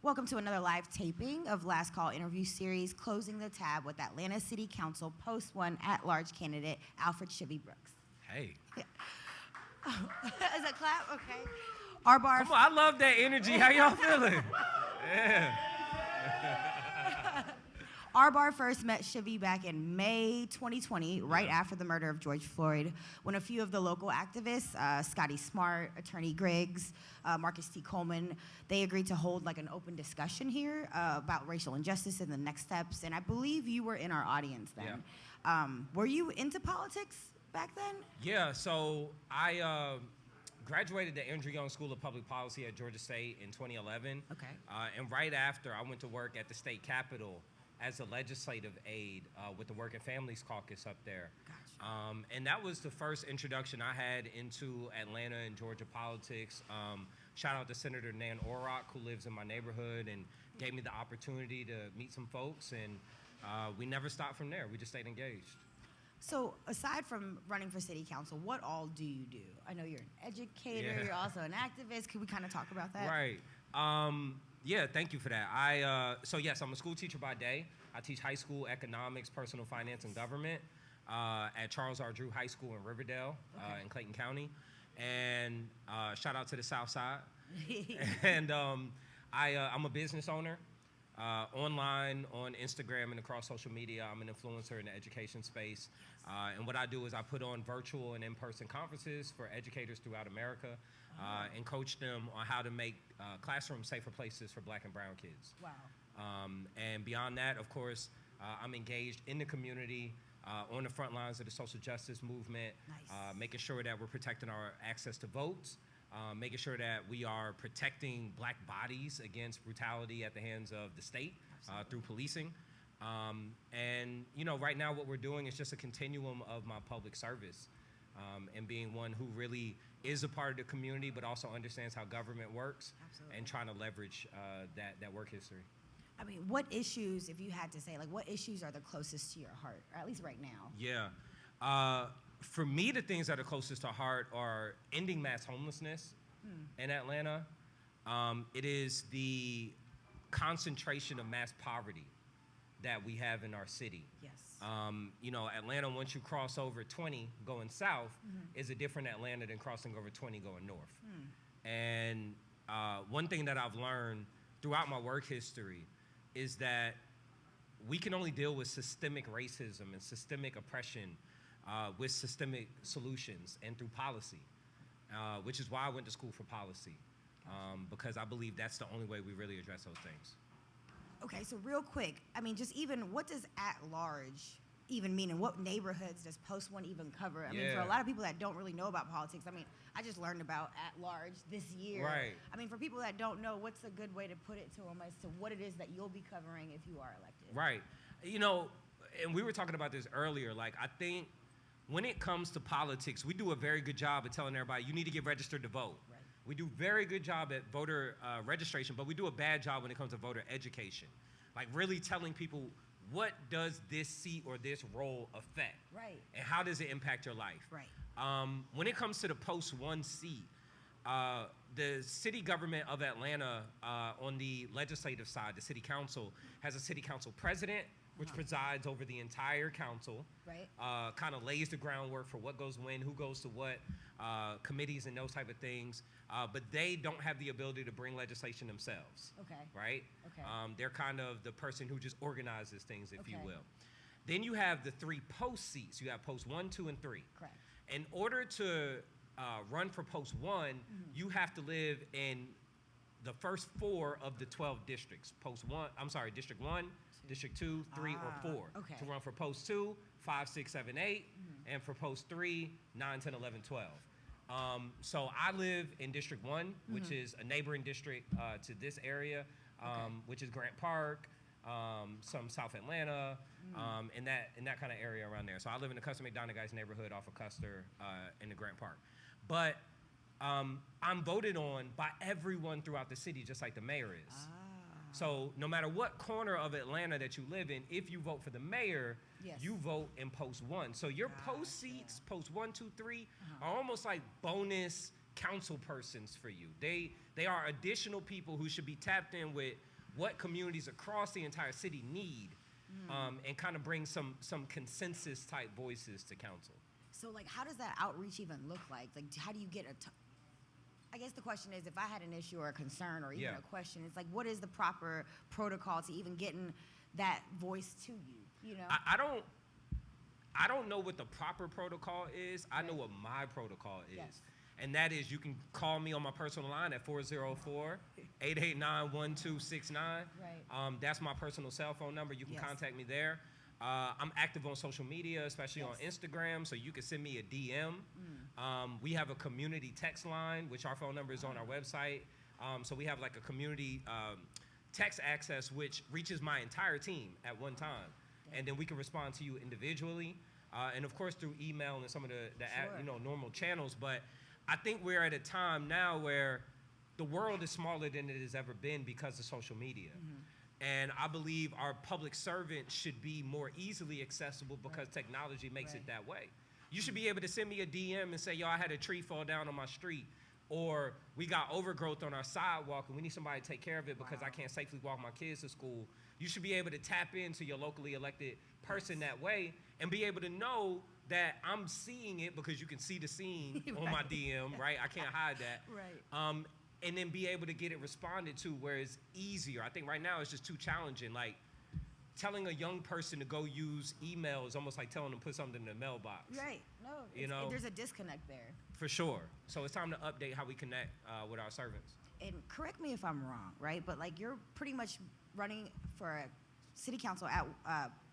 Welcome to another live taping of Last Call interview series, closing the tab with Atlanta City Council Post 1 at-large candidate Alfred Shivy Brooks. Hey. Yeah. Oh, is that clap? Okay. Our bar. Come on, I love that energy. How y'all feeling? Yeah. Our bar first met Shivy back in May 2020, right after the murder of George Floyd, when a few of the local activists, Scotty Smart, Attorney Griggs, Marcus T. Coleman, they agreed to hold like an open discussion here about racial injustice and the next steps. And I believe you were in our audience then. Yeah. Were you into politics back then? Yeah, so I graduated the Andrew Young School of Public Policy at Georgia State in 2011. Okay. And right after, I went to work at the state capitol as a legislative aide with the Working Families Caucus up there. Gotcha. And that was the first introduction I had into Atlanta and Georgia politics. Shout out to Senator Nan Orrock, who lives in my neighborhood and gave me the opportunity to meet some folks, and we never stopped from there. We just stayed engaged. So aside from running for city council, what all do you do? I know you're an educator, You're also an activist. Could we kind of talk about that? Right. Yeah, thank you for that. So yes, I'm a school teacher by day. I teach high school economics, personal finance, and government at Charles R. Drew High School in Riverdale in Clayton County. And shout out to the South Side. And I'm a business owner. Online, on Instagram, and across social media. I'm an influencer in the education space. And what I do is I put on virtual and in-person conferences for educators throughout America and coach them on how to make classrooms safer places for Black and brown kids. Wow. And beyond that, of course, I'm engaged in the community, on the front lines of the social justice movement, making sure that we're protecting our access to votes, making sure that we are protecting Black bodies against brutality at the hands of the state through policing. And you know, right now what we're doing is just a continuum of my public service and being one who really is a part of the community but also understands how government works. Absolutely. And trying to leverage that work history. I mean, what issues, if you had to say, like what issues are the closest to your heart, or at least right now? Yeah. For me, the things that are closest to heart are ending mass homelessness in Atlanta. It is the concentration of mass poverty that we have in our city. Yes. You know, Atlanta, once you cross over 20 going south, is a different Atlanta than crossing over 20 going north. And one thing that I've learned throughout my work history is that we can only deal with systemic racism and systemic oppression with systemic solutions and through policy, which is why I went to school for policy, because I believe that's the only way we really address those things. Okay, so real quick, I mean, just even what does at large even mean, and what neighborhoods does Post 1 even cover? I mean, for a lot of people that don't really know about politics, I mean, I just learned about at large this year. Right. I mean, for people that don't know, what's a good way to put it to them as to what it is that you'll be covering if you are elected? Right. You know, and we were talking about this earlier, like I think when it comes to politics, we do a very good job of telling everybody, you need to get registered to vote. Right. We do very good job at voter registration, but we do a bad job when it comes to voter education. Like really telling people, what does this seat or this role affect? Right. And how does it impact your life? Right. When it comes to the Post 1 seat, the city government of Atlanta on the legislative side, the city council, has a city council president, which presides over the entire council, right. Kind of lays the groundwork for what goes when, who goes to what committees and those type of things, but they don't have the ability to bring legislation themselves. Okay. Right? Okay. They're kind of the person who just organizes things, if you will. Then you have the 3 post seats. You have Post 1, 2, and 3. Correct. In order to run for Post 1, you have to live in the first 4 of the 12 districts. District 1, District 2, 3, or 4. Okay. To run for Post 2, 5, 6, 7, 8, and for Post 3, 9, 10, 11, 12. So I live in District 1, which is a neighboring district to this area, which is Grant Park, some South Atlanta, in that kind of area around there. So I live in the Custer McDonough guys neighborhood off of Custer in the Grant Park. But I'm voted on by everyone throughout the city, just like the mayor is. So no matter what corner of Atlanta that you live in, if you vote for the mayor, you vote in Post 1. So your post seats, Post 1, 2, 3, are almost like bonus council persons for you. They are additional people who should be tapped in with what communities across the entire city need, and kind of bring some consensus type voices to council. So, like, how does that outreach even look like? Like, how do you get I guess the question is, if I had an issue or a concern or even a question, it's like, what is the proper protocol to even getting that voice to you? You know, I don't know what the proper protocol is. I know what my protocol is. Yes. And that is, you can call me on my personal line at 404-889-1269. Right. That's my personal cell phone number. You can contact me there. I'm active on social media, especially on Instagram, so you can send me a DM. We have a community text line, which our phone number is on our website. So we have like a community text access, which reaches my entire team at one time. And then we can respond to you individually. And of course through email and some of the normal channels. But I think we're at a time now where the world is smaller than it has ever been because of social media. And I believe our public servants should be more easily accessible because technology makes it that way. You should be able to send me a DM and say, yo, I had a tree fall down on my street, or we got overgrowth on our sidewalk and we need somebody to take care of it because I can't safely walk my kids to school. You should be able to tap into your locally elected person that way and be able to know that I'm seeing it because you can see the scene on my DM, right? I can't hide that. Right. And then be able to get it responded to where it's easier. I think right now it's just too challenging. Like, telling a young person to go use email is almost like telling them to put something in the mailbox. Right. No, there's a disconnect there. For sure. So it's time to update how we connect with our servants. And correct me if I'm wrong, right? But like, you're pretty much running for a city council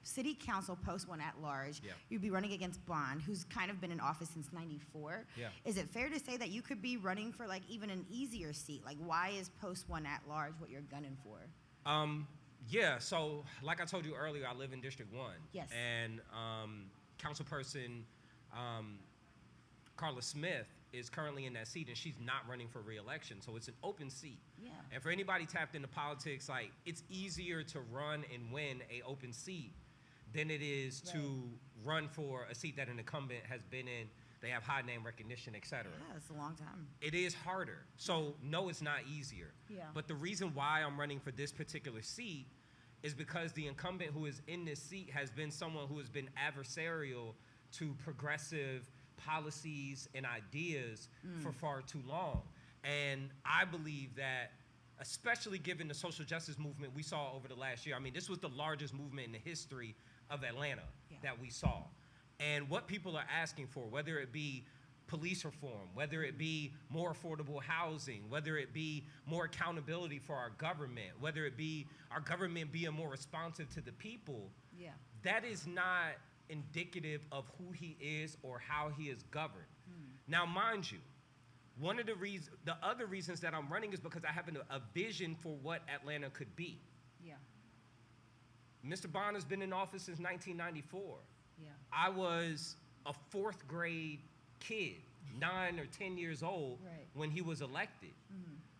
city council post one at large. Yeah. You'd be running against Bond, who's kind of been in office since '94. Yeah. Is it fair to say that you could be running for like even an easier seat? Like, why is post one at large what you're gunning for? Yeah, so like I told you earlier, I live in District 1. Yes. And councilperson Carla Smith is currently in that seat, and she's not running for re-election, so it's an open seat. Yeah. And for anybody tapped into politics, like, it's easier to run and win a open seat than it is to run for a seat that an incumbent has been in. They have high name recognition, et cetera. Yeah, it's a long time. It is harder. So no, it's not easier. Yeah. But the reason why I'm running for this particular seat is because the incumbent who is in this seat has been someone who has been adversarial to progressive policies and ideas for far too long. And I believe that, especially given the social justice movement we saw over the last year, I mean, this was the largest movement in the history of Atlanta that we saw. And what people are asking for, whether it be police reform, whether it be more affordable housing, whether it be more accountability for our government, whether it be our government being more responsive to the people, that is not indicative of who he is or how he is governed. Now, mind you, the other reasons that I'm running is because I have a vision for what Atlanta could be. Yeah. Mr. Bond has been in office since 1994. Yeah. I was a fourth grade kid, 9 or 10 years old when he was elected.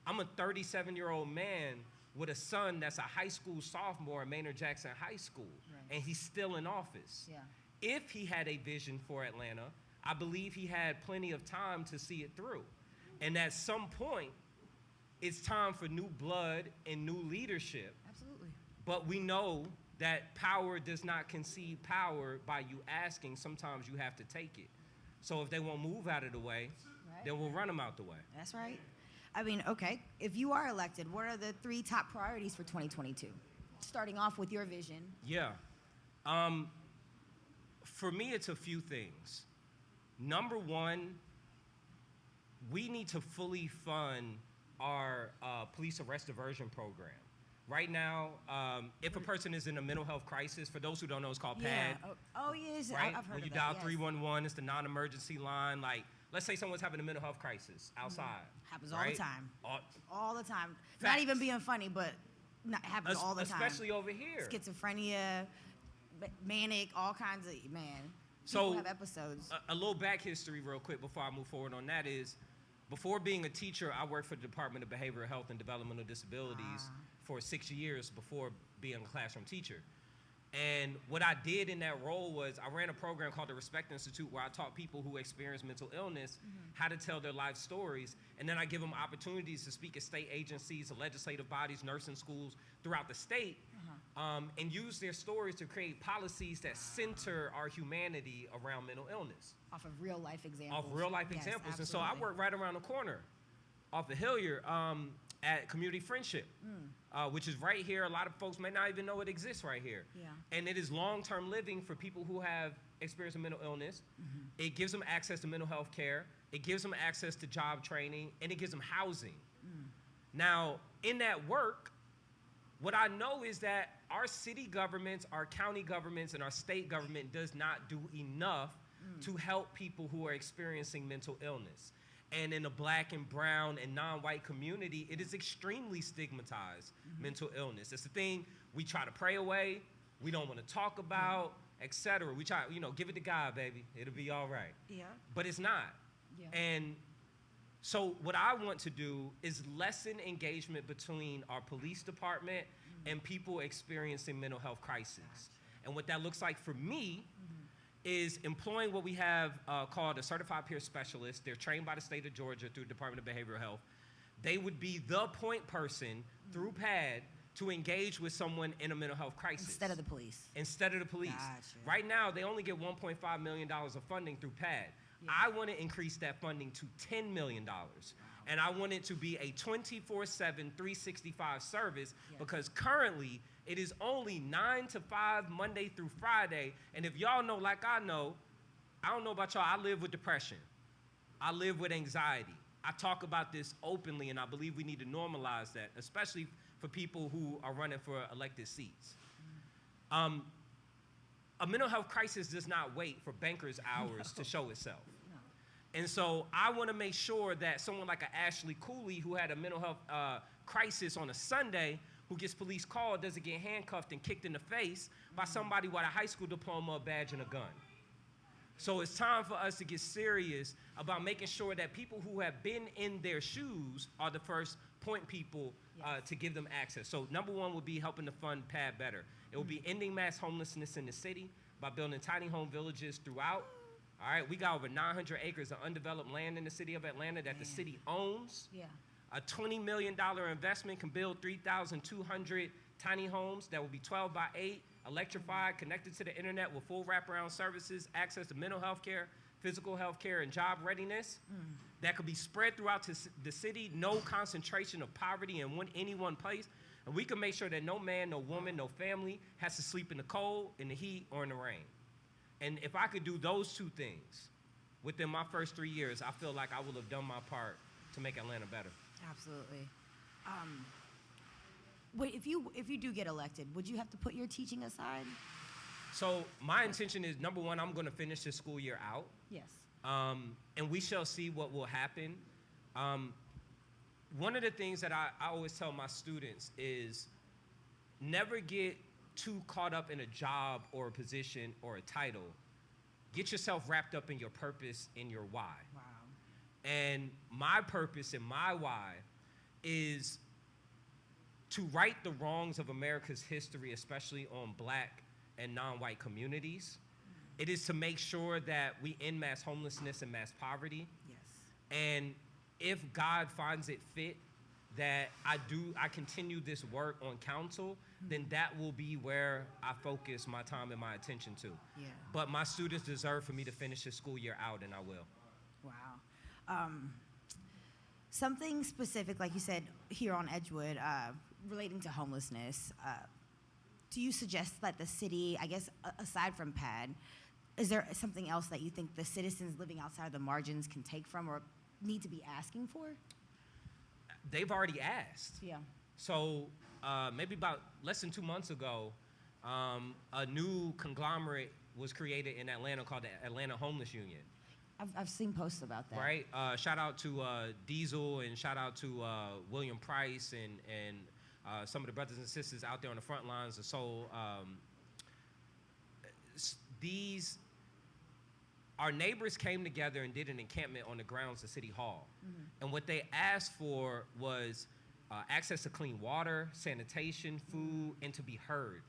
I'm a 37-year-old man with a son that's a high school sophomore at Maynard Jackson High School, and he's still in office. Yeah. If he had a vision for Atlanta, I believe he had plenty of time to see it through. And at some point, it's time for new blood and new leadership. Absolutely. But we know that power does not concede power by you asking. Sometimes you have to take it. So if they won't move out of the way, then we'll run them out the way. That's right. I mean, okay, if you are elected, what are the 3 top priorities for 2022? Starting off with your vision. Yeah. For me, it's a few things. Number one, we need to fully fund our police arrest diversion program. Right now, if a person is in a mental health crisis, for those who don't know, it's called PAD. Oh, yes, right? I've heard when you of that. dial 311, it's the non-emergency line. Like, let's say someone's having a mental health crisis outside. Happens all the time. All the time. Facts. Not even being funny, but happens all the time. Especially over here. Schizophrenia, manic, all kinds of, people have episodes. A little back history real quick before I move forward on that is, before being a teacher, I worked for the Department of Behavioral Health and Developmental Disabilities for 6 years before being a classroom teacher. And what I did in that role was I ran a program called the Respect Institute where I taught people who experience mental illness how to tell their life stories. And then I give them opportunities to speak at state agencies, legislative bodies, nursing schools throughout the state, and use their stories to create policies that center our humanity around mental illness. Off of real life examples. Off real life Yes, examples. absolutely. And so I work right around the corner off of Hilliard at Community Friendship, which is right here. A lot of folks may not even know it exists right here. Yeah. And it is long-term living for people who have experienced a mental illness. It gives them access to mental health care. It gives them access to job training, and it gives them housing. Now, in that work, what I know is that our city governments, our county governments, and our state government does not do enough to help people who are experiencing mental illness. And in the Black and brown and non-white community, it is extremely stigmatized, mental illness. It's the thing we try to pray away, we don't want to talk about, etc. We try, give it to God, baby. It'll be all right. Yeah. But it's not. Yeah. And so what I want to do is lessen engagement between our police department and people experiencing mental health crises. And what that looks like for me is employing what we have called a certified peer specialist. They're trained by the state of Georgia through the Department of Behavioral Health. They would be the point person through PAD to engage with someone in a mental health crisis. Instead of the police. Instead of the police. Gotcha. Right now, they only get $1.5 million of funding through PAD. Yeah. I want to increase that funding to $10 million. And I want it to be a 24/7, 365 service because currently it is only 9 to 5 Monday through Friday. And if y'all know, like I know, I don't know about y'all, I live with depression. I live with anxiety. I talk about this openly, and I believe we need to normalize that, especially for people who are running for elected seats. A mental health crisis does not wait for bankers' hours to show itself. And so I want to make sure that someone like a Ashley Cooley, who had a mental health crisis on a Sunday, who gets police called, doesn't get handcuffed and kicked in the face by somebody with a high school diploma, a badge, and a gun. So it's time for us to get serious about making sure that people who have been in their shoes are the first point people to give them access. So number one would be helping to fund PAD better. It will be ending mass homelessness in the city by building tiny home villages throughout. All right, we got over 900 acres of undeveloped land in the city of Atlanta that the city owns. Yeah. A $20 million investment can build 3,200 tiny homes that will be 12 by 8, electrified, connected to the internet with full wraparound services, access to mental health care, physical health care, and job readiness. That could be spread throughout the city, no concentration of poverty in any one place. And we can make sure that no man, no woman, no family has to sleep in the cold, in the heat, or in the rain. And if I could do those two things within my first 3 years, I feel like I will have done my part to make Atlanta better. Absolutely. Wait, if you do get elected, would you have to put your teaching aside? So my intention is, number one, I'm going to finish this school year out. Yes. And we shall see what will happen. One of the things that I always tell my students is never get too caught up in a job or a position or a title. Get yourself wrapped up in your purpose and your why. Wow. And my purpose and my why is to right the wrongs of America's history, especially on Black and non-white communities. It is to make sure that we end mass homelessness and mass poverty. Yes. And if God finds it fit that I continue this work on council, then that will be where I focus my time and my attention to. Yeah. But my students deserve for me to finish the school year out, and I will. Wow. Something specific, like you said, here on Edgewood, relating to homelessness, do you suggest that the city, I guess, aside from PAD, is there something else that you think the citizens living outside the margins can take from or need to be asking for? They've already asked. Yeah. So maybe about less than 2 months ago, a new conglomerate was created in Atlanta called the Atlanta Homeless Union. I've seen posts about that. Right? Shout out to Diesel and shout out to William Price and some of the brothers and sisters out there on the front lines. So our neighbors came together and did an encampment on the grounds of City Hall. And what they asked for was access to clean water, sanitation, food, and to be heard.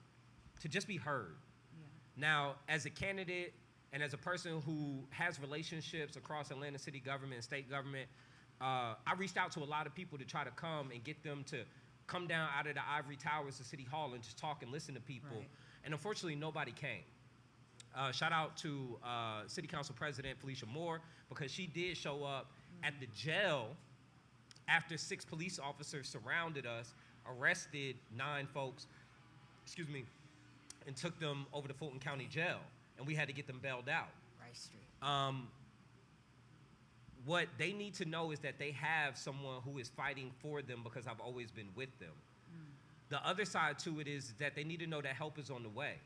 to just be heard. Yeah. Now, as a candidate and as a person who has relationships across Atlanta city government and state government, I reached out to a lot of people to try to come and get them to come down out of the ivory towers to City Hall and just talk and listen to people. Right. And unfortunately, nobody came. Shout out to City Council President Felicia Moore, because she did show up at the jail after 6 police officers surrounded us, arrested 9 folks, and took them over to Fulton County Jail, and we had to get them bailed out. Rice Street. What they need to know is that they have someone who is fighting for them, because I've always been with them. The other side to it is that they need to know that help is on the way,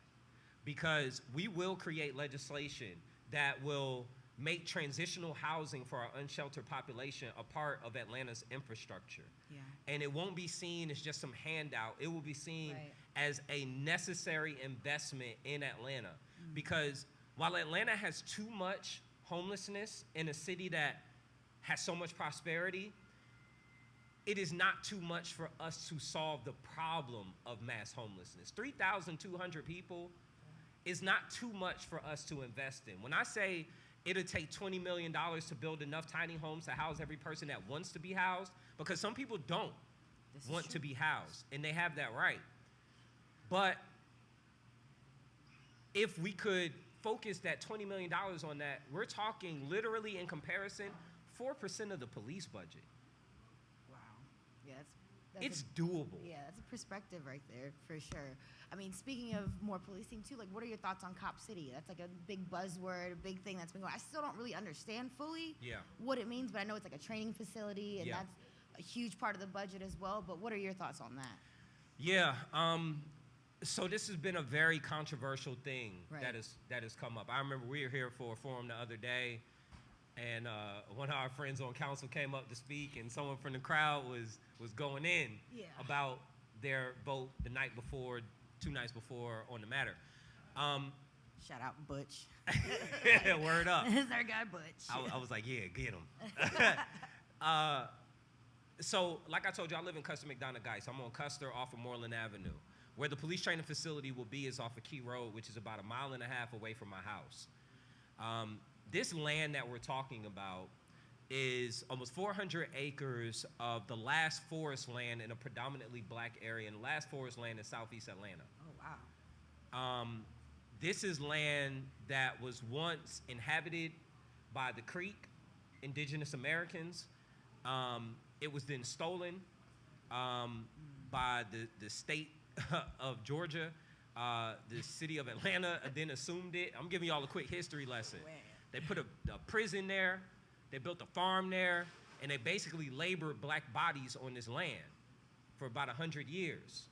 because we will create legislation that will make transitional housing for our unsheltered population a part of Atlanta's infrastructure. Yeah. And it won't be seen as just some handout. It will be seen Right. as a necessary investment in Atlanta. Because while Atlanta has too much homelessness in a city that has so much prosperity, it is not too much for us to solve the problem of mass homelessness. 3,200 people is not too much for us to invest in. When I say it'll take $20 million to build enough tiny homes to house every person that wants to be housed, because some people don't want to be housed, and they have that right. But if we could focus that $20 million on that, we're talking literally, in comparison, 4% of the police budget. Wow. Yeah, that's It's doable. Yeah, that's a perspective right there, for sure. I mean, speaking of more policing too, like, what are your thoughts on Cop City? That's like a big buzzword, a big thing that's been going on. I still don't really understand fully what it means, but I know it's like a training facility, and that's a huge part of the budget as well. But what are your thoughts on that? Yeah. So this has been a very controversial thing that has come up. I remember we were here for a forum the other day, and one of our friends on council came up to speak, and someone from the crowd was going in about their vote the night before, 2 nights before, on the matter. Shout out Butch. Word up. This is our guy Butch. I was like, yeah, get him. So, like I told you, I live in Custer McDonough Geis. I'm on Custer off of Moreland Avenue. Where the police training facility will be is off of Key Road, which is about 1.5 miles away from my house. This land that we're talking about is almost 400 acres of the last forest land in a predominantly black area, and the last forest land in southeast Atlanta. Oh, wow. This is land that was once inhabited by the Creek, indigenous Americans. It was then stolen by the state of Georgia. The city of Atlanta then assumed it. I'm giving y'all a quick history lesson. They put a prison there, they built a farm there, and they basically labored black bodies on this land for about 100 years.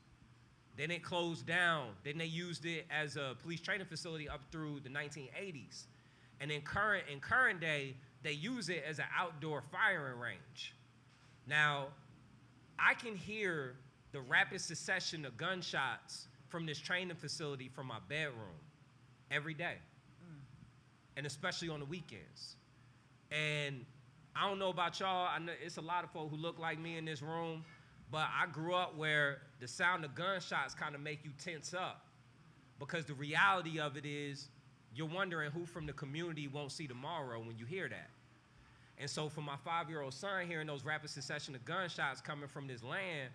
Then it closed down. Then they used it as a police training facility up through the 1980s. And in current day, they use it as an outdoor firing range. Now, I can hear the rapid succession of gunshots from this training facility from my bedroom every day, and especially on the weekends. And I don't know about y'all, I know it's a lot of folk who look like me in this room, but I grew up where the sound of gunshots kind of make you tense up, because the reality of it is you're wondering who from the community won't see tomorrow when you hear that. And so for my 5-year-old son, hearing those rapid succession of gunshots coming from this land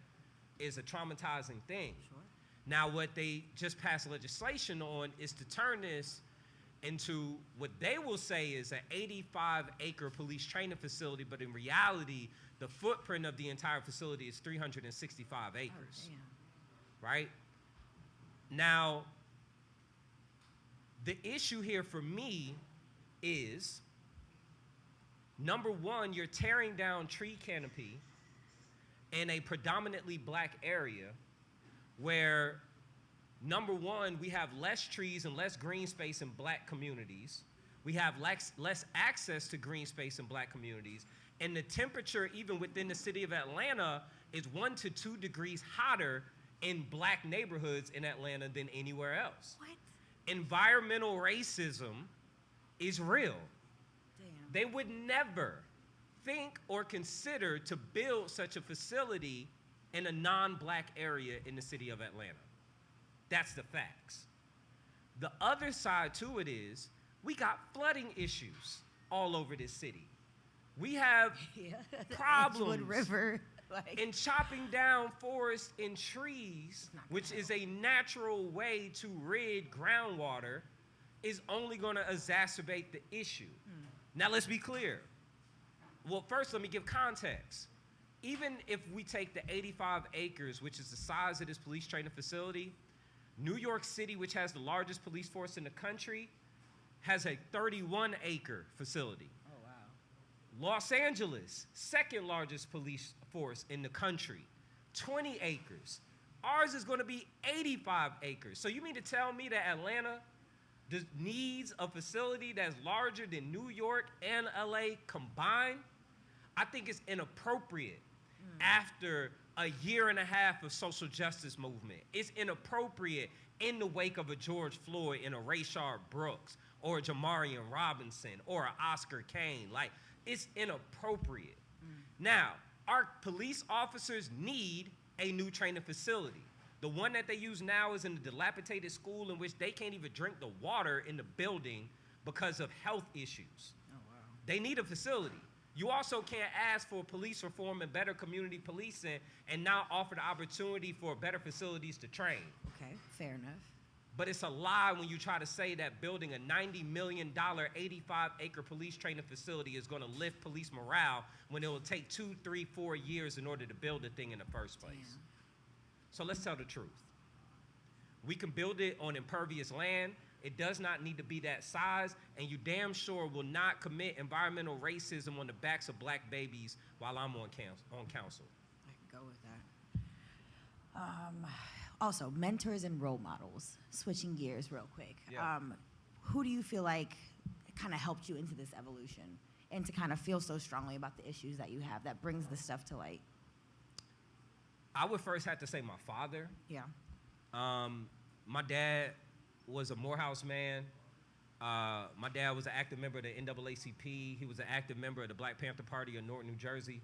is a traumatizing thing. Sure. Now, what they just passed legislation on is to turn this into what they will say is an 85-acre police training facility, but in reality, the footprint of the entire facility is 365 acres. Oh, damn. Right? Now, the issue here for me is, number one, you're tearing down tree canopy in a predominantly black area where, number one, we have less trees and less green space in black communities. We have less access to green space in black communities. And the temperature, even within the city of Atlanta, is 1 to 2 degrees hotter in black neighborhoods in Atlanta than anywhere else. What? Environmental racism is real. Damn. They would never think or consider to build such a facility in a non-black area in the city of Atlanta. That's the facts. The other side to it is we got flooding issues all over this city. We have problems Edgewood River. in chopping down forests and trees, which is a natural way to rid groundwater, is only going to exacerbate the issue. Now, let's be clear. Well, first, let me give context. Even if we take the 85 acres, which is the size of this police training facility, New York City, which has the largest police force in the country, has a 31-acre facility. Oh, wow. Los Angeles, second largest police force in the country, 20 acres. Ours is going to be 85 acres. So you mean to tell me that Atlanta needs a facility that's larger than New York and LA combined? I think it's inappropriate after a year and a half of social justice movement. It's inappropriate in the wake of a George Floyd and a Rayshard Brooks or a Jamarian Robinson or an Oscar Kane. Like, it's inappropriate. Now, our police officers need a new training facility. The one that they use now is in a dilapidated school in which they can't even drink the water in the building because of health issues. Oh, wow. They need a facility. You also can't ask for police reform and better community policing and not offer the opportunity for better facilities to train. Okay, fair enough. But it's a lie when you try to say that building a $90 million, 85-acre police training facility is going to lift police morale when it will take 2, 3, 4 years in order to build a thing in the first place. Damn. So let's tell the truth. We can build it on impervious land. It does not need to be that size, and you damn sure will not commit environmental racism on the backs of black babies while I'm on council. I can go with that. Also, mentors and role models. Switching gears real quick. Yeah. Who do you feel like kind of helped you into this evolution and to kind of feel so strongly about the issues that you have that brings this stuff to light? I would first have to say my father. Yeah. My dad was a Morehouse man. My dad was an active member of the NAACP. He was an active member of the Black Panther Party of Newark, New Jersey.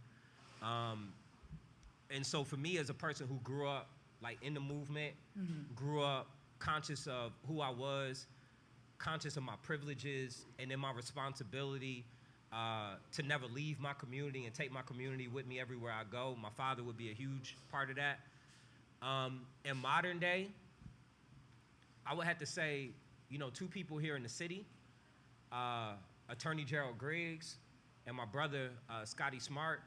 And so for me as a person who grew up like in the movement, grew up conscious of who I was, conscious of my privileges, and then my responsibility to never leave my community and take my community with me everywhere I go. My father would be a huge part of that. In modern day, I would have to say, you know, two people here in the city, Attorney Gerald Griggs and my brother, Scotty Smart,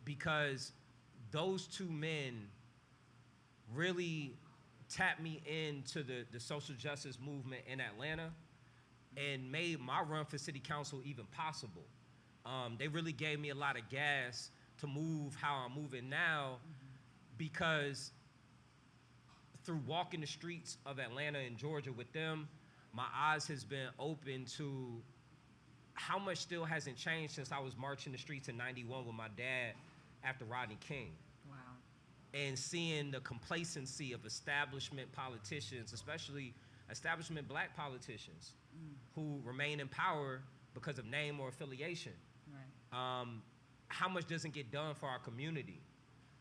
because those two men really tapped me into the social justice movement in Atlanta and made my run for city council even possible. They really gave me a lot of gas to move how I'm moving now, because through walking the streets of Atlanta and Georgia with them, my eyes has been open to how much still hasn't changed since I was marching the streets in '91 with my dad after Rodney King. Wow. And seeing the complacency of establishment politicians, especially establishment black politicians, who remain in power because of name or affiliation. Right. How much doesn't get done for our community,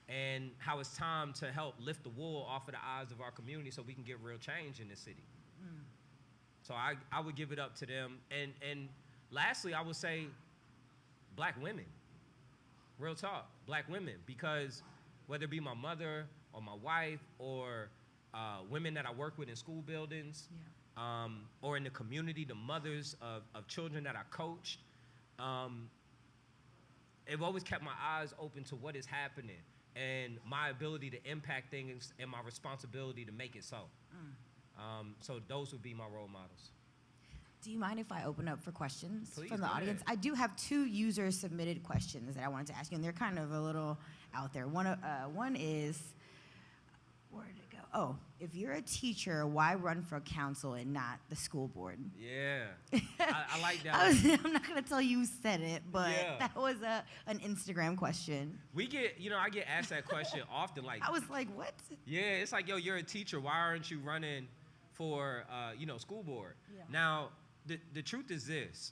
and how it's time to help lift the wool off of the eyes of our community so we can get real change in this city. So I would give it up to them. And lastly, I would say black women. Real talk, black women, because whether it be my mother or my wife or women that I work with in school buildings, or in the community, the mothers of children that I coached, it always kept my eyes open to what is happening and my ability to impact things and my responsibility to make it so. So those would be my role models. Do you mind if I open up for questions Please, from the go audience? ahead. I do have 2 user-submitted questions that I wanted to ask you, and they're kind of a little out there. One is, where did it go? Oh, if you're a teacher, why run for council and not the school board? Yeah, I like that. I'm not going to tell you who said it, but Yeah. that was an Instagram question. I get asked that question often. Like, I was like, what? yeah, it's like, yo, you're a teacher. Why aren't you running for, school board? Yeah. Now, the truth is this.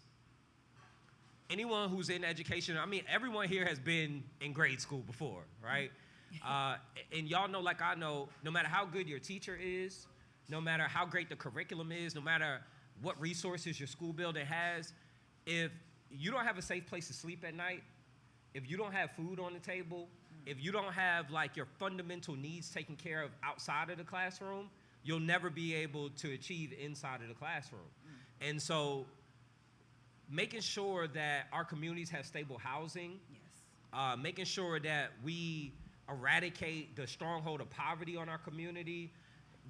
Anyone who's in education, I mean, everyone here has been in grade school before, right? And y'all know, like I know, no matter how good your teacher is, no matter how great the curriculum is, no matter what resources your school building has, if you don't have a safe place to sleep at night, if you don't have food on the table, if you don't have like your fundamental needs taken care of outside of the classroom, you'll never be able to achieve inside of the classroom. And so making sure that our communities have stable housing, making sure that we eradicate the stronghold of poverty on our community,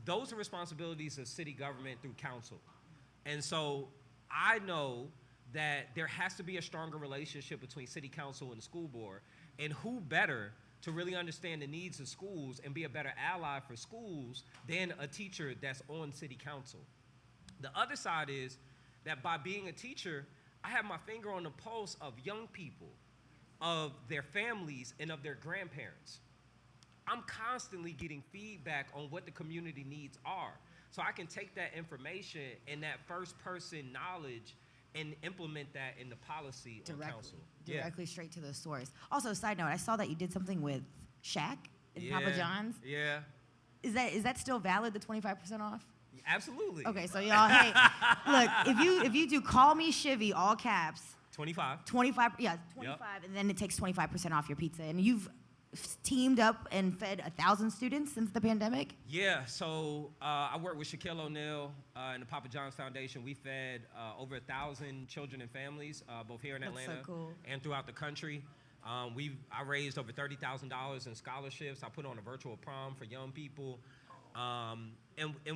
those are responsibilities of city government through council. And so I know that there has to be a stronger relationship between city council and the school board, and who better to really understand the needs of schools and be a better ally for schools than a teacher that's on city council. The other side is that by being a teacher, I have my finger on the pulse of young people, of their families, and of their grandparents. I'm constantly getting feedback on what the community needs are. So I can take that information and that first person knowledge and implement that in the policy on council. Directly straight to the source. Also, side note, I saw that you did something with Shaq and Papa John's. Yeah. Is that still valid, the 25% off? Absolutely. Okay, so y'all, hey, look, if you do call me Shivy, all caps. 25. 25, yeah, 25, yep. And then it takes 25% off your pizza. And you've teamed up and fed 1,000 students since the pandemic? Yeah, so I work with Shaquille O'Neal and the Papa John's Foundation. We fed over 1,000 children and families, both here in Atlanta and throughout the country. I raised over $30,000 in scholarships. I put on a virtual prom for young people. And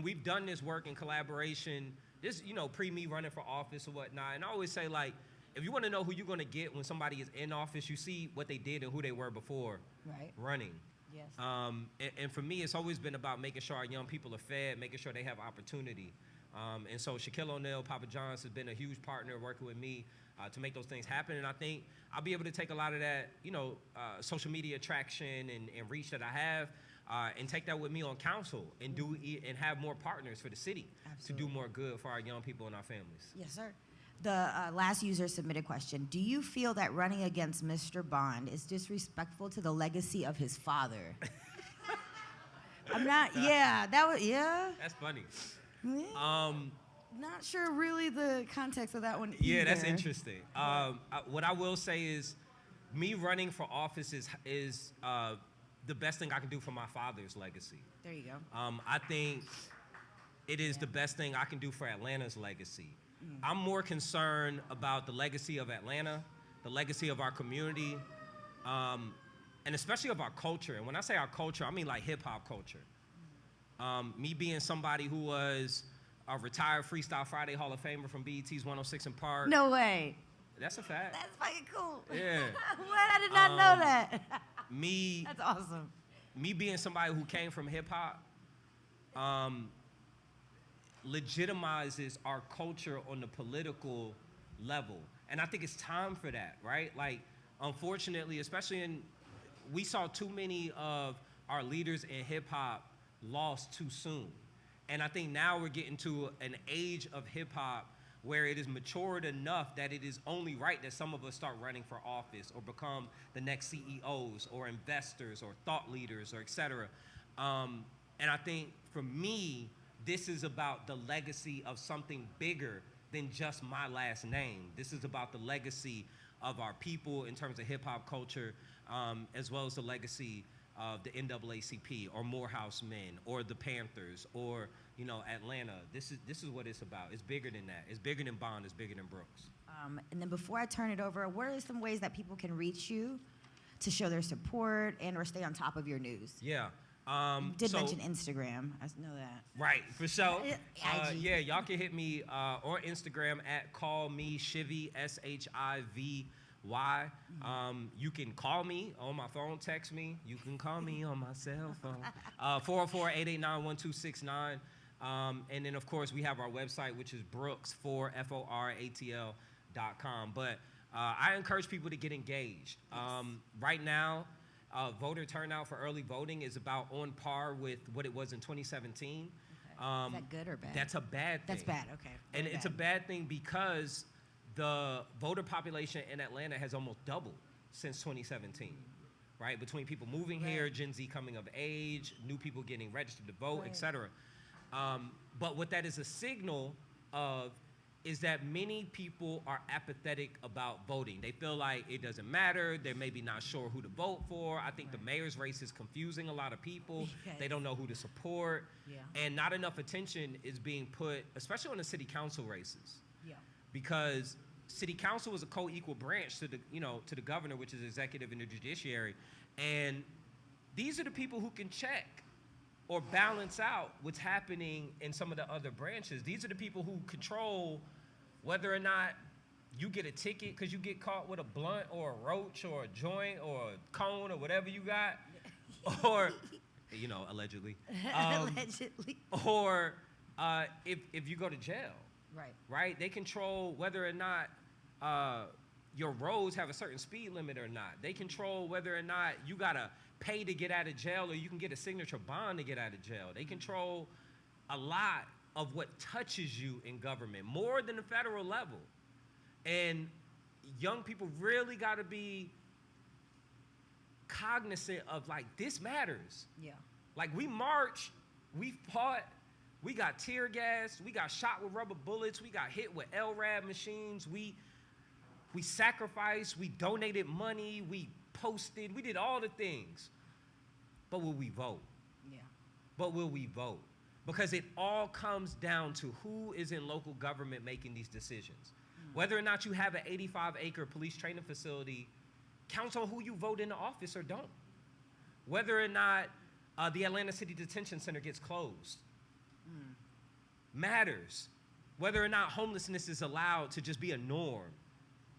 we've done this work in collaboration, this, pre me running for office or whatnot. And I always say, like, if you want to know who you're going to get when somebody is in office, you see what they did and who they were before running. Yes. And for me, it's always been about making sure our young people are fed, making sure they have opportunity. And so Shaquille O'Neal, Papa John's has been a huge partner working with me to make those things happen. And I think I'll be able to take a lot of that, social media traction and reach that I have and take that with me on council and and have more partners for the city to do more good for our young people and our families. Yes, sir. The last user submitted question. Do you feel that running against Mr. Bond is disrespectful to the legacy of his father? I'm not, That's funny. Yeah. Not sure really the context of that one Yeah, either. that's interesting. What I will say is me running for office is the best thing I can do for my father's legacy. There you go. I think it is the best thing I can do for Atlanta's legacy. I'm more concerned about the legacy of Atlanta, the legacy of our community, and especially of our culture. And when I say our culture, I mean like hip-hop culture. Me being somebody who was a retired Freestyle Friday Hall of Famer from BET's 106 and Park. No way. That's a fact. That's fucking cool. Yeah. What? I did not know that. That's awesome. Me being somebody who came from hip-hop, legitimizes our culture on the political level. And I think it's time for that, right? Like, unfortunately, especially we saw too many of our leaders in hip hop lost too soon. And I think now we're getting to an age of hip hop where it is matured enough that it is only right that some of us start running for office or become the next CEOs or investors or thought leaders or et cetera. And I think for me, this is about the legacy of something bigger than just my last name. This is about the legacy of our people in terms of hip-hop culture, as well as the legacy of the NAACP or Morehouse Men or the Panthers or Atlanta. This is what it's about. It's bigger than that. It's bigger than Bond. It's bigger than Brooks. And then before I turn it over, what are some ways that people can reach you to show their support and or stay on top of your news? Yeah. You did mention Instagram. I know that. Right, for sure. IG. Y'all can hit me on Instagram at callmeshivy, SHIVY. You can call me on my phone, text me. You can call me on my cell phone. 404-889-1269. And then, of course, we have our website, which is brooks4FORATL.com. But I encourage people to get engaged. Right now, voter turnout for early voting is about on par with what it was in 2017. Is that good or bad? That's a bad thing. That's bad, okay. And it's a bad thing because the voter population in Atlanta has almost doubled since 2017. right? Between people moving here, Gen Z coming of age, new people getting registered to vote, et cetera. But what that is a signal of is that many people are apathetic about voting. They feel like it doesn't matter. They're maybe not sure who to vote for. I think the mayor's race is confusing a lot of people. Yes. They don't know who to support. Yeah. And not enough attention is being put, especially on the city council races. Yeah. Because city council is a co-equal branch to the, to the governor, which is executive and the judiciary. And these are the people who can check or balance out what's happening in some of the other branches. These are the people who control whether or not you get a ticket because you get caught with a blunt or a roach or a joint or a cone or whatever you got, or, allegedly. Allegedly. Or if you go to jail. Right. They control whether or not your roads have a certain speed limit or not. They control whether or not you gotta pay to get out of jail or you can get a signature bond to get out of jail. They control a lot of what touches you in government, more than the federal level. And young people really gotta be cognizant of, like, this matters. Yeah. Like, we marched, we fought, we got tear gas, we got shot with rubber bullets, we got hit with LRAD machines, we sacrificed, we donated money, we posted, we did all the things. But will we vote? Yeah. But will we vote? Because it all comes down to who is in local government making these decisions. Whether or not you have an 85-acre police training facility counts on who you vote into office or don't. Whether or not the Atlanta City Detention Center gets closed matters. Whether or not homelessness is allowed to just be a norm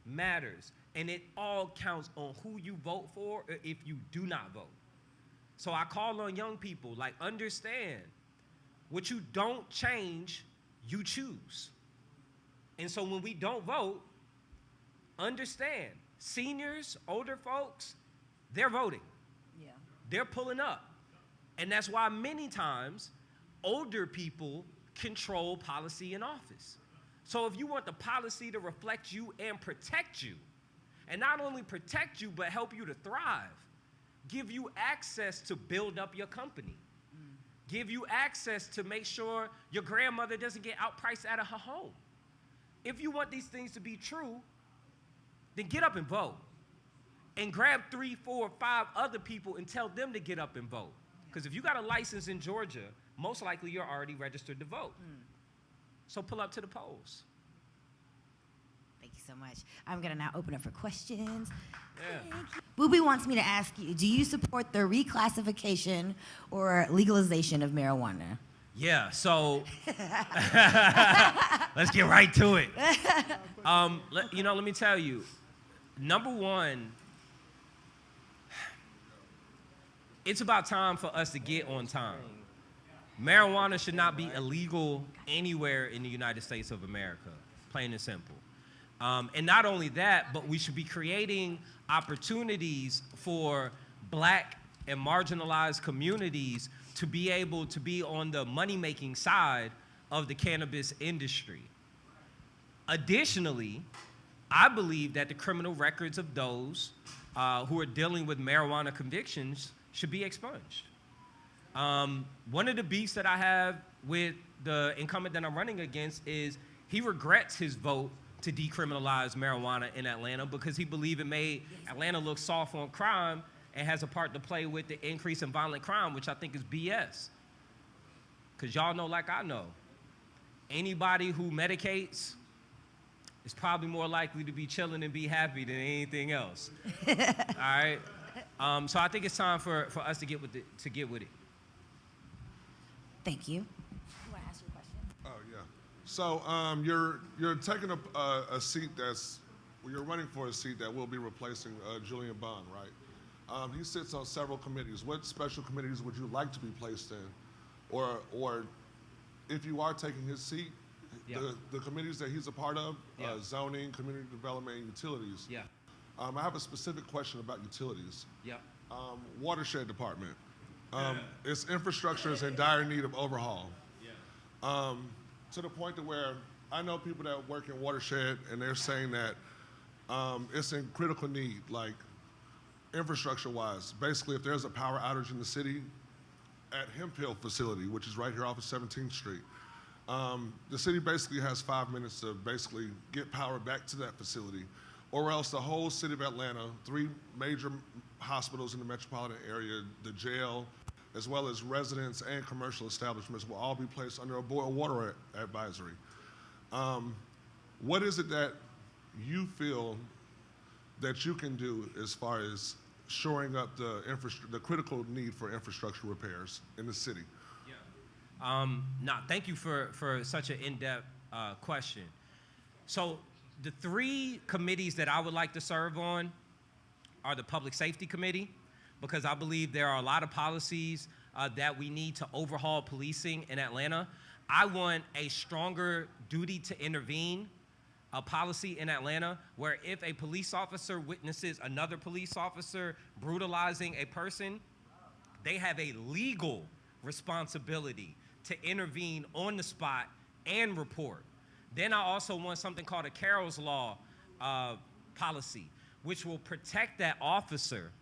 matters. And it all counts on who you vote for or if you do not vote. So I call on young people, like, understand, what you don't change, you choose. And so when we don't vote, understand, seniors, older folks, they're voting. Yeah. They're pulling up. And that's why many times older people control policy in office. So if you want the policy to reflect you and protect you, and not only protect you, but help you to thrive, give you access to build up your company, give you access to make sure your grandmother doesn't get outpriced out of her home. If you want these things to be true, then get up and vote. And grab 3, 4, 5 other people and tell them to get up and vote. Because if you got a license in Georgia, most likely you're already registered to vote. So pull up to the polls. Thank you so much. I'm going to now open up for questions. Yeah. Thank you. Booby wants me to ask you, do you support the reclassification or legalization of marijuana? Yeah, so let's get right to it. Let me tell you, number one, it's about time for us to get on time. Marijuana should not be illegal anywhere in the United States of America, plain and simple. And not only that, but we should be creating opportunities for Black and marginalized communities to be able to be on the money-making side of the cannabis industry. Additionally, I believe that the criminal records of those who are dealing with marijuana convictions should be expunged. One of the beefs that I have with the incumbent that I'm running against is he regrets his vote to decriminalize marijuana in Atlanta because he believed it made Atlanta look soft on crime and has a part to play with the increase in violent crime, which I think is BS. Because y'all know, like I know, anybody who medicates is probably more likely to be chilling and be happy than anything else. All right? So I think it's time for us to get with it. Thank you. You want to ask your question? Oh, yeah. So you're taking a seat you're running for a seat that will be replacing Julian Bond, right? He sits on several committees. What special committees would you like to be placed in? Or if you are taking his seat, the committees that he's a part of, zoning, community development, and utilities. Yeah. I have a specific question about utilities. Yeah. Watershed department. Its infrastructure is in dire need of overhaul. Yeah. To the point to where I know people that work in watershed and they're saying that it's in critical need. Like infrastructure-wise, basically if there's a power outage in the city at Hemp Hill facility, which is right here off of 17th Street, the city basically has 5 minutes to basically get power back to that facility, or else the whole city of Atlanta, 3 major hospitals in the metropolitan area, the jail, as well as residents and commercial establishments will all be placed under a boil water advisory. What is it that you feel that you can do as far as shoring up the critical need for infrastructure repairs in the city? Thank you for such an in-depth question. So the 3 committees that I would like to serve on are the Public Safety Committee, because I believe there are a lot of policies that we need to overhaul policing in Atlanta. I want a stronger duty to intervene policy in Atlanta, where if a police officer witnesses another police officer brutalizing a person, they have a legal responsibility to intervene on the spot and report. Then I also want something called a Carroll's Law policy, which will protect that officer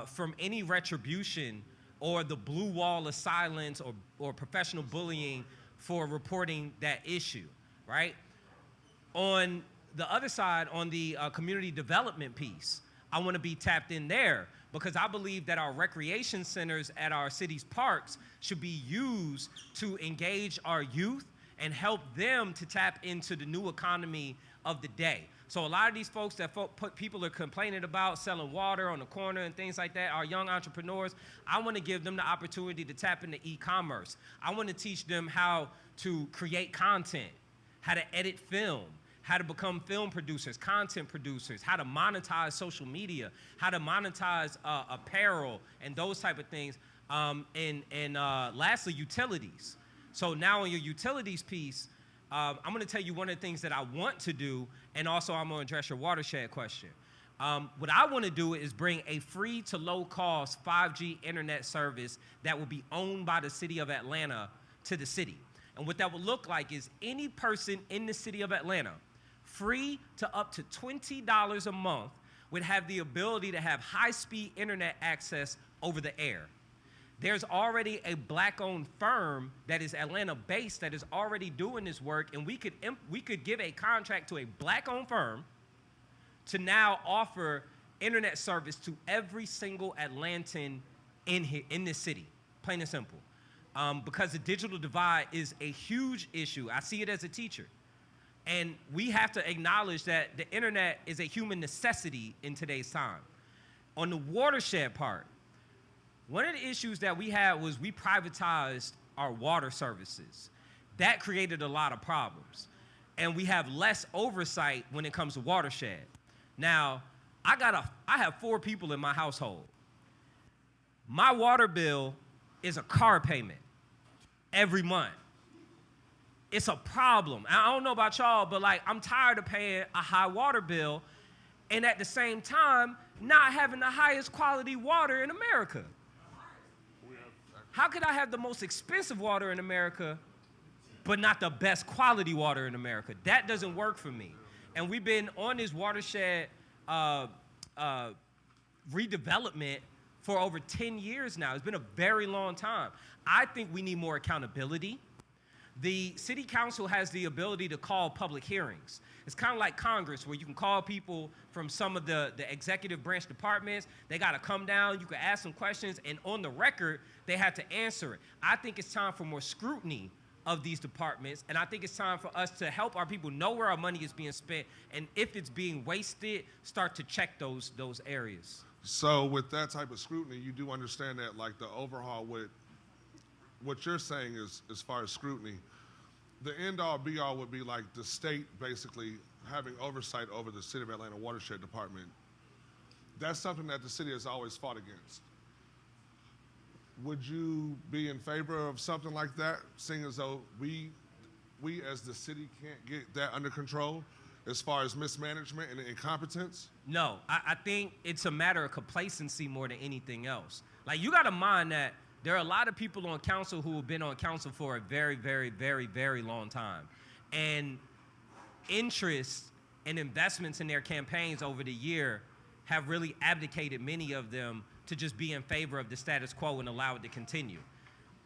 from any retribution or the blue wall of silence or professional bullying for reporting that issue, right? On the other side, on the community development piece, I want to be tapped in there, because I believe that our recreation centers at our city's parks should be used to engage our youth and help them to tap into the new economy of the day. So a lot of these folks that people are complaining about selling water on the corner and things like that, our young entrepreneurs, I want to give them the opportunity to tap into e-commerce. I want to teach them how to create content, how to edit film, how to become film producers, content producers, how to monetize social media, how to monetize apparel and those type of things. And lastly, utilities. So now on your utilities piece, I'm gonna tell you one of the things that I want to do, and also I'm gonna address your watershed question. What I wanna do is bring a free to low cost 5G internet service that will be owned by the city of Atlanta to the city. And what that would look like is any person in the city of Atlanta, free to up to $20 a month, would have the ability to have high-speed internet access over the air. There's already a black-owned firm that is Atlanta-based that is already doing this work, and we could give a contract to a black-owned firm to now offer internet service to every single Atlantan in this city, plain and simple. Because the digital divide is a huge issue. I see it as a teacher. And we have to acknowledge that the internet is a human necessity in today's time. On the watershed part, one of the issues that we had was we privatized our water services. That created a lot of problems. And we have less oversight when it comes to watershed. Now, I have 4 people in my household. My water bill is a car payment every month. It's a problem. I don't know about y'all, but I'm tired of paying a high water bill and at the same time not having the highest quality water in America. How could I have the most expensive water in America but not the best quality water in America? That doesn't work for me. And we've been on this watershed redevelopment for over 10 years now. It's been a very long time. I think we need more accountability. The city council has the ability to call public hearings. It's kind of like Congress, where you can call people from some of the executive branch departments. They got to come down. You can ask them questions, and on the record, they have to answer it. I think it's time for more scrutiny of these departments, and I think it's time for us to help our people know where our money is being spent, and if it's being wasted, start to check those areas. So with that type of scrutiny, you do understand that the overhaul with what you're saying is, as far as scrutiny, the end-all be-all would be the state basically having oversight over the City of Atlanta Watershed Department. That's something that the city has always fought against. Would you be in favor of something like that, seeing as though we as the city can't get that under control as far as mismanagement and incompetence? No, I think it's a matter of complacency more than anything else. You got to mind that there are a lot of people on council who have been on council for a very, very, very, very long time. And interest and investments in their campaigns over the year have really abdicated, many of them, to just be in favor of the status quo and allow it to continue.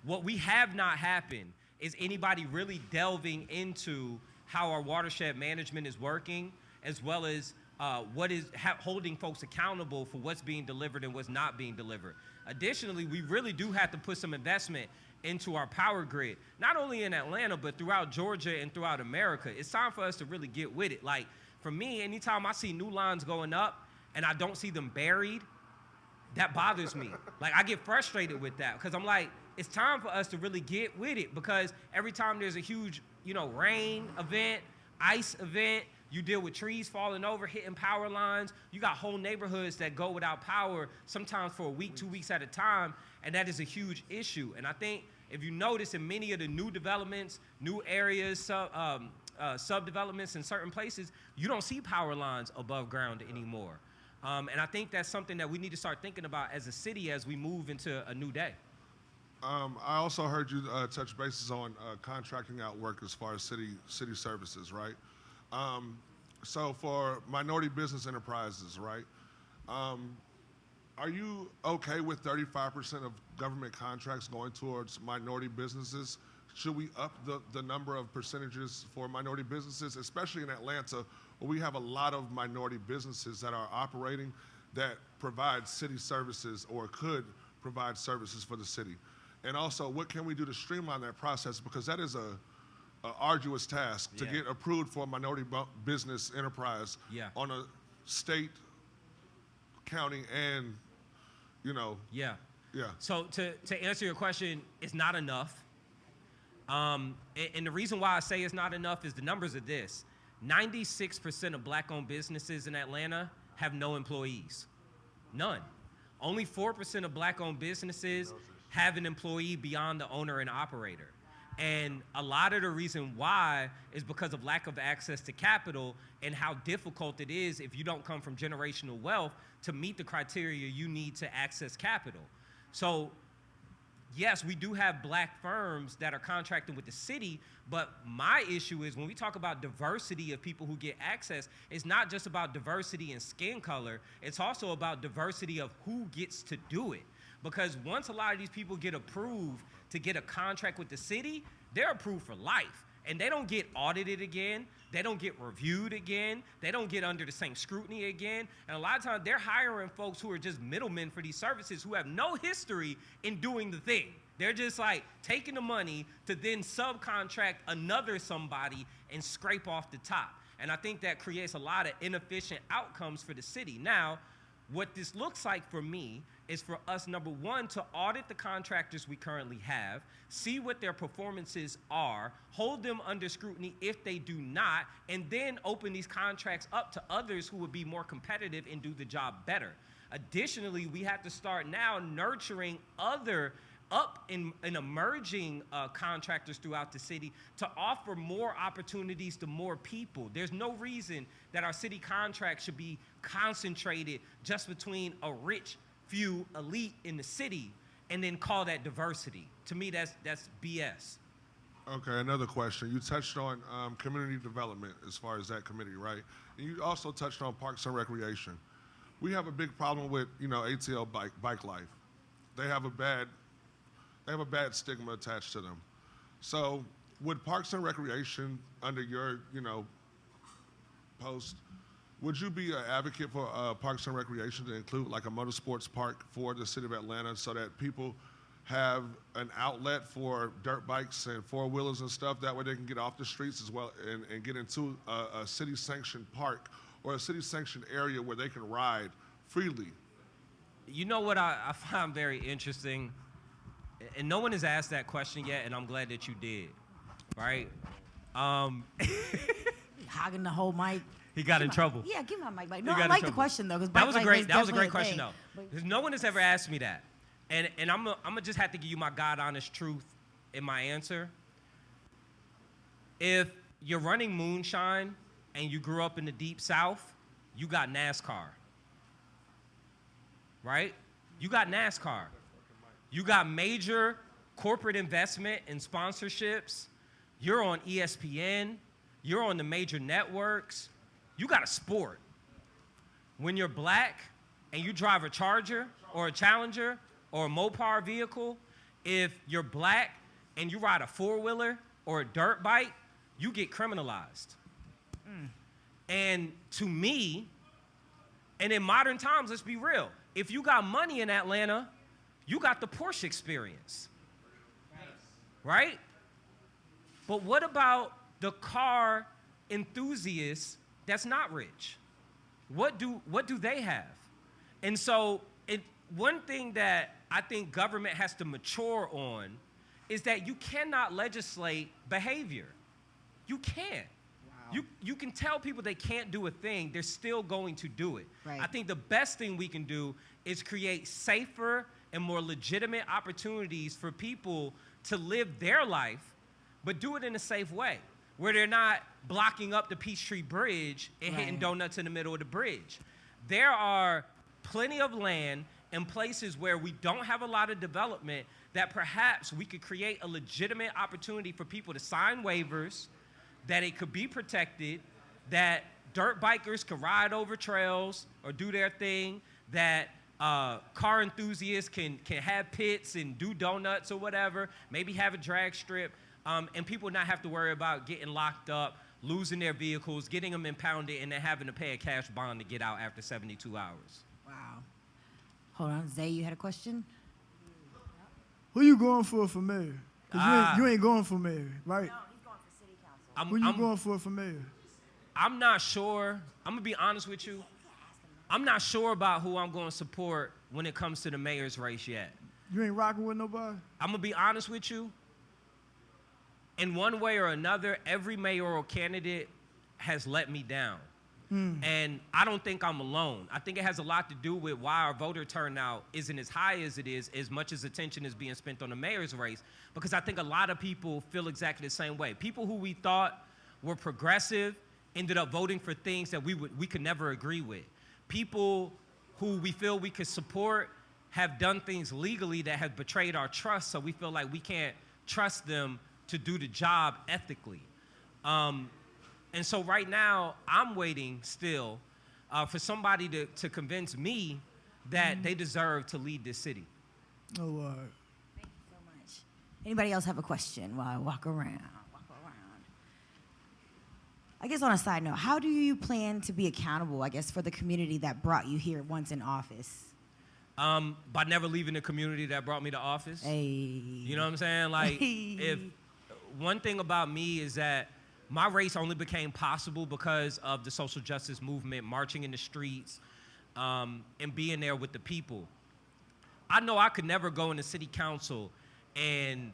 What we have not happened is anybody really delving into how our watershed management is working, as well as what is holding folks accountable for what's being delivered and what's not being delivered. Additionally, we really do have to put some investment into our power grid, not only in Atlanta, but throughout Georgia and throughout America. It's time for us to really get with it. Like, for me, anytime I see new lines going up and I don't see them buried, that bothers me. Like, I get frustrated with that, because I'm like, it's time for us to really get with it, because every time there's a huge, rain event, ice event, you deal with trees falling over, hitting power lines. You got whole neighborhoods that go without power, sometimes for a week, 2 weeks at a time, and that is a huge issue. And I think if you notice in many of the new developments, new areas, subdevelopments in certain places, you don't see power lines above ground anymore. And I think that's something that we need to start thinking about as a city as we move into a new day. I also heard you touch bases on contracting out work as far as city services, right? So for minority business enterprises, right? Are you okay with 35% of government contracts going towards minority businesses? Should we up the number of percentages for minority businesses, especially in Atlanta, where we have a lot of minority businesses that are operating that provide city services or could provide services for the city? And also, what can we do to streamline that process? Because that is a arduous task to get approved for a minority business enterprise on a state, county, and, Yeah. So to answer your question, it's not enough. And the reason why I say it's not enough is the numbers are this. 96% of black-owned businesses in Atlanta have no employees. None. Only 4% of black-owned businesses have an employee beyond the owner and operator. And a lot of the reason why is because of lack of access to capital and how difficult it is, if you don't come from generational wealth, to meet the criteria you need to access capital. So yes, we do have black firms that are contracting with the city, but my issue is when we talk about diversity of people who get access, it's not just about diversity in skin color, it's also about diversity of who gets to do it. Because once a lot of these people get approved to get a contract with the city, they're approved for life. And they don't get audited again. They don't get reviewed again. They don't get under the same scrutiny again. And a lot of times they're hiring folks who are just middlemen for these services who have no history in doing the thing. They're just like taking the money to then subcontract another somebody and scrape off the top. And I think that creates a lot of inefficient outcomes for the city. Now, what this looks like for me is for us, number one, to audit the contractors we currently have, see what their performances are, hold them under scrutiny if they do not, and then open these contracts up to others who would be more competitive and do the job better. Additionally, we have to start now nurturing other and emerging contractors throughout the city to offer more opportunities to more people. There's no reason that our city contracts should be concentrated just between a rich few elite in the city and then call that diversity. To me, that's BS. Okay, another question. You touched on community development as far as that committee, right? And you also touched on Parks and Recreation. We have a big problem with, ATL bike life. They have a bad stigma attached to them. So would Parks and Recreation, under your, post, would you be an advocate for Parks and Recreation to include like a motorsports park for the city of Atlanta so that people have an outlet for dirt bikes and four-wheelers and stuff? That way they can get off the streets as well and get into a city-sanctioned park or a city-sanctioned area where they can ride freely. You know what I find very interesting? And no one has asked that question yet, and I'm glad that you did, right? Hogging the whole mic. He got in trouble. Yeah, give my mic back. No, I like the question, though. That was a great question, though. Because no one has ever asked me that. And I'm gonna just have to give you my God honest truth in my answer. If you're running moonshine and you grew up in the Deep South, you got NASCAR, right? You got NASCAR. You got major corporate investment and sponsorships. You're on ESPN. You're on the major networks. You got a sport. When you're black, and you drive a Charger or a Challenger or a Mopar vehicle, if you're black and you ride a four-wheeler or a dirt bike, you get criminalized. And to me, and in modern times, let's be real, if you got money in Atlanta, you got the Porsche experience, right? But what about the car enthusiast that's not rich? What do they have? And so one thing that I think government has to mature on is that you cannot legislate behavior. You can't. Wow. You can tell people they can't do a thing, they're still going to do it. Right. I think the best thing we can do is create safer and more legitimate opportunities for people to live their life, but do it in a safe way, where they're not blocking up the Peachtree Bridge and hitting donuts in the middle of the bridge. There are plenty of land and places where we don't have a lot of development that perhaps we could create a legitimate opportunity for people to sign waivers, that it could be protected, that dirt bikers could ride over trails or do their thing, that car enthusiasts can have pits and do donuts or whatever, maybe have a drag strip, and people not have to worry about getting locked up, losing their vehicles, getting them impounded, and then having to pay a cash bond to get out after 72 hours. Wow. Hold on, Zay, you had a question? Who you going for mayor? 'Cause you ain't going for mayor, right? No, he's going for city council. Who you going for mayor? I'm not sure. I'm going to be honest with you. I'm not sure about who I'm going to support when it comes to the mayor's race yet. You ain't rocking with nobody? I'm going to be honest with you. In one way or another, every mayoral candidate has let me down. And I don't think I'm alone. I think it has a lot to do with why our voter turnout isn't as high as it is, as much as attention is being spent on the mayor's race, because I think a lot of people feel exactly the same way. People who we thought were progressive ended up voting for things that we could never agree with. People who we feel we could support have done things legally that have betrayed our trust, so we feel like we can't trust them to do the job ethically. And so right now, I'm waiting still for somebody to convince me that they deserve to lead this city. Oh, all right. Thank you so much. Anybody else have a question while I walk around? I guess on a side note, how do you plan to be accountable, I guess, for the community that brought you here once in office? By never leaving the community that brought me to office. Hey. You know what I'm saying? Like, if one thing about me is that my race only became possible because of the social justice movement, marching in the streets, and being there with the people. I know I could never go into city council and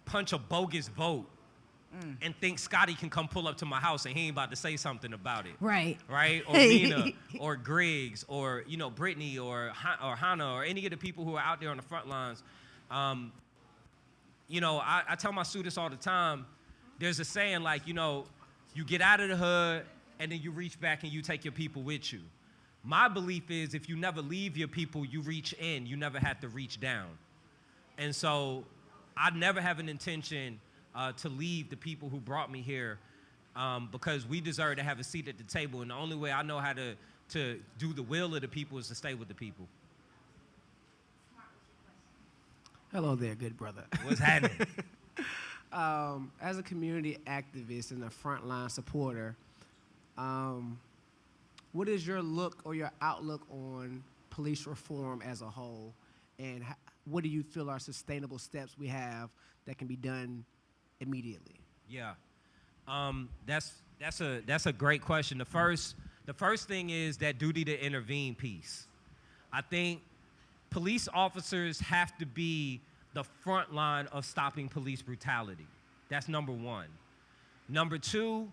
punch a bogus vote and think Scotty can come pull up to my house and he ain't about to say something about it. Right. Right? Or Nina, or Griggs, or, you know, Brittany, or Hannah, or any of the people who are out there on the front lines. You know, I tell my students all the time, there's a saying like, you know, you get out of the hood and then you reach back and you take your people with you. My belief is if you never leave your people, you reach in, you never have to reach down. And so I never have an intention to leave the people who brought me here because we deserve to have a seat at the table. And the only way I know how to do the will of the people is to stay with the people. Hello there, good brother. What's happening? As a community activist and a frontline supporter, what is your look or your outlook on police reform as a whole? And what do you feel are sustainable steps we have that can be done immediately? Yeah, that's a great question. The first thing is that duty to intervene piece. I think police officers have to be the front line of stopping police brutality. That's number one. Number two,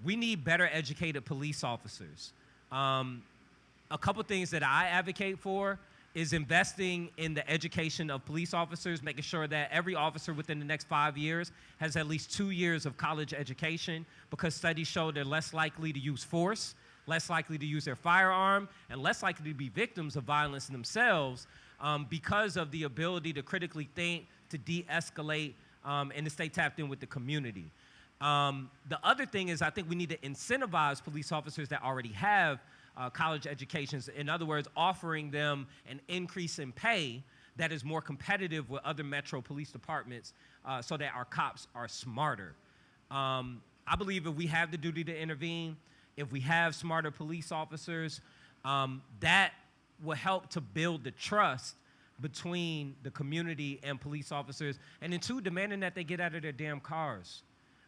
we need better educated police officers. A couple things that I advocate for is investing in the education of police officers, making sure that every officer within the next 5 years has at least 2 years of college education, because studies show they're less likely to use force, less likely to use their firearm, and less likely to be victims of violence themselves because of the ability to critically think, to de-escalate, and to stay tapped in with the community. The other thing is I think we need to incentivize police officers that already have college educations. In other words, offering them an increase in pay that is more competitive with other metro police departments so that our cops are smarter. I believe if we have the duty to intervene, if we have smarter police officers, that will help to build the trust between the community and police officers. And then two, demanding that they get out of their damn cars.